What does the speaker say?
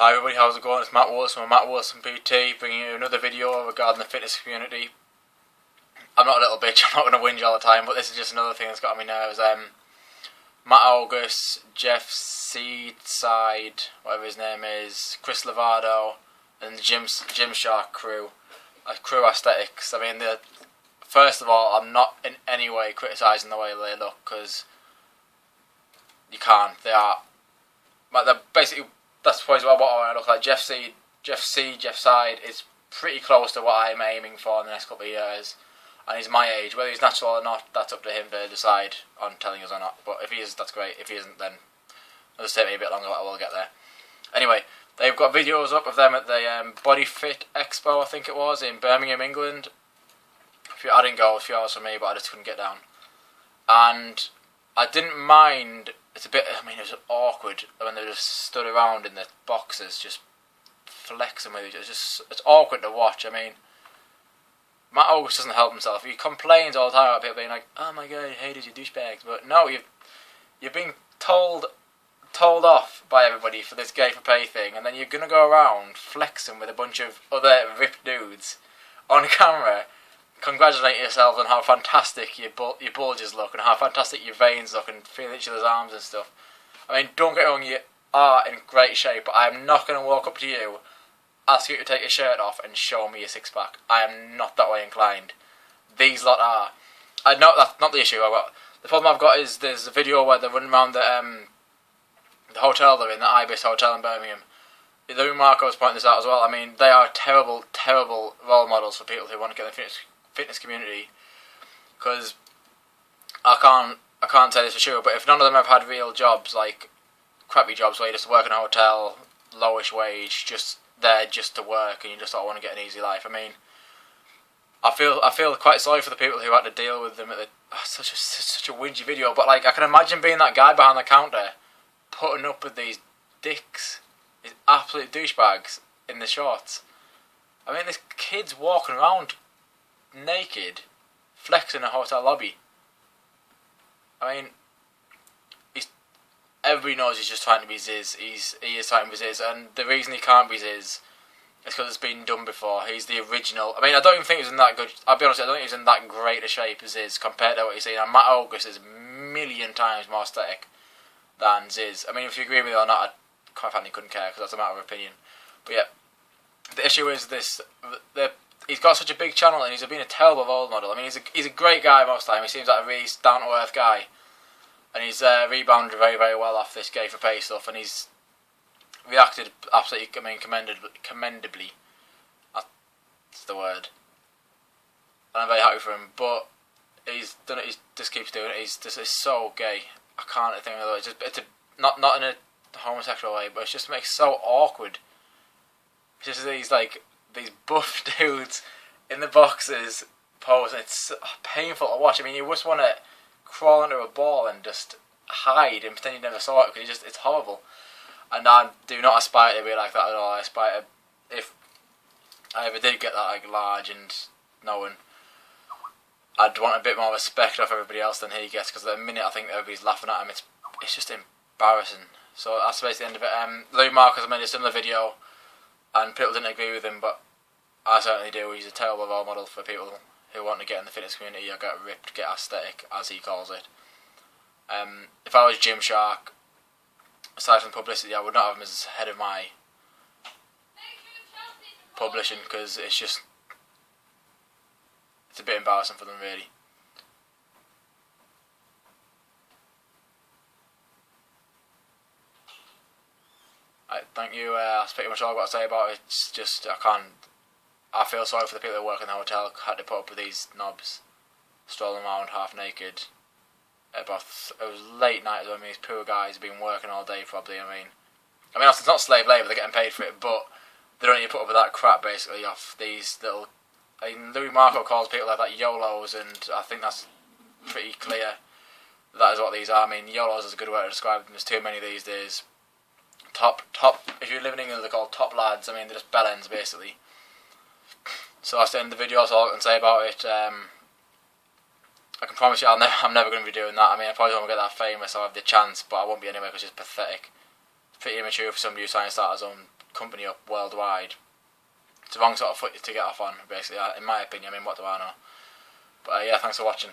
Hi everybody, how's it going? It's Matt Wilson from Matt Wilson PT, bringing you another video regarding the fitness community. I'm not a little bitch, I'm not going to whinge all the time, but this is just another thing that's got on my nerves. Matt Ogus, Jeff Seedside, whatever his name is, Chris Lovato, and the Gymshark crew. Crew aesthetics. I mean, first of all, I'm not in any way criticising the way they look, because you can't. They are, but they're basically, that's probably what I look like. Jeff Side is pretty close to what I'm aiming for in the next couple of years, and he's my age. Whether he's natural or not, that's up to him to decide on telling us or not. But if he is, that's great. If he isn't, then it'll just take me a bit longer, but I will get there. Anyway, they've got videos up of them at the Body Fit Expo, I think it was, in Birmingham, England. I didn't go, a few hours for me, but I just couldn't get down. And I didn't mind. It's a bit, I mean, it was awkward when they just stood around in the boxes just flexing with each other. It's awkward to watch. I mean, Matt Ogus doesn't help himself. He complains all the time about people being like, oh my god, I hated you douchebags. But no, you've been told off by everybody for this gay for pay thing, and then you're going to go around flexing with a bunch of other ripped dudes on camera, congratulating yourselves on how fantastic your bulges look and how fantastic your veins look and feel each other's arms and stuff. I mean, don't get me wrong, you are in great shape, but I am not going to walk up to you, ask you to take your shirt off and show me your six-pack. I am not that way inclined. These lot are. I know that's not the issue. The problem I've got is there's a video where they're running around the hotel they're in, the Ibis Hotel in Birmingham. Louis Marco was pointing this out as well. I mean, they are terrible, terrible role models for people who want to get in the fitness community, because I can't say this for sure, but if none of them have had real jobs, like crappy jobs where you just work in a hotel, lowish wage, just there just to work, and you just don't want to get an easy life. I mean, I feel quite sorry for the people who had to deal with them at such a whingy video, but like I can imagine being that guy behind the counter putting up with these dicks, these absolute douchebags in the shorts. I mean, this kid's walking around naked, flexing a hotel lobby. I mean, everybody knows he's just trying to be Ziz. He is trying to be Ziz, and the reason he can't be Ziz is because it's been done before. He's the original. I mean, I don't even think he was in that good. I'll be honest, I don't think he was in that great a shape as Ziz compared to what you've seen. And Matt Ogus is a million times more aesthetic than Ziz. I mean, if you agree with me or not, I quite frankly couldn't care, because that's a matter of opinion. But yeah, the issue is this: he's got such a big channel, and he's been a terrible role model. I mean, he's a great guy most of the time. He seems like a really down to earth guy, and he's rebounded very, very well off this gay for pay stuff, and he's reacted absolutely, I mean, commendably. That's the word. And I'm very happy for him. But he's done it. He just keeps doing it. He's so gay. I can't think of it. It's not in a homosexual way, but it just makes it so awkward. It's just these buff dudes in the boxes posing. It's painful to watch. I mean, you just want to crawl under a ball and just hide and pretend you never saw it, because it's horrible. And I do not aspire to be like that at all. I aspire to, if I ever did get that like large and knowing, I'd want a bit more respect off everybody else than he gets, because at the minute I think everybody's laughing at him, it's just embarrassing. So that's basically the end of it. Louis Marcus made a similar video, and people didn't agree with him, but I certainly do. He's a terrible role model for people who want to get in the fitness community or get ripped, get aesthetic, as he calls it. If I was Gymshark, aside from publicity, I would not have him as head of my publishing, because it's a bit embarrassing for them, really. Thank you. That's pretty much all I've got to say about it. It's just, I feel sorry for the people who work in the hotel, had to put up with these knobs strolling around half naked. It was late night. I mean, these poor guys have been working all day probably. I mean, it's not slave labour, they're getting paid for it, but they don't need to put up with that crap basically off these little. I mean, Louis Marco calls people like that YOLOs, and I think that's pretty clear. That is what these are. I mean, YOLOs is a good way to describe them. There's too many these days. Top. If you're living in England, they're called top lads. I mean, they're just bellends basically. So that's the end of the video. That's all I can say about it. I can promise you I'm never going to be doing that. I mean, I probably won't get that famous. I'll have the chance, but I won't be anyway, because it's pathetic. Pretty immature for somebody who's trying to start his own company up worldwide. It's the wrong sort of foot to get off on, basically, in my opinion. I mean, what do I know? But yeah, thanks for watching.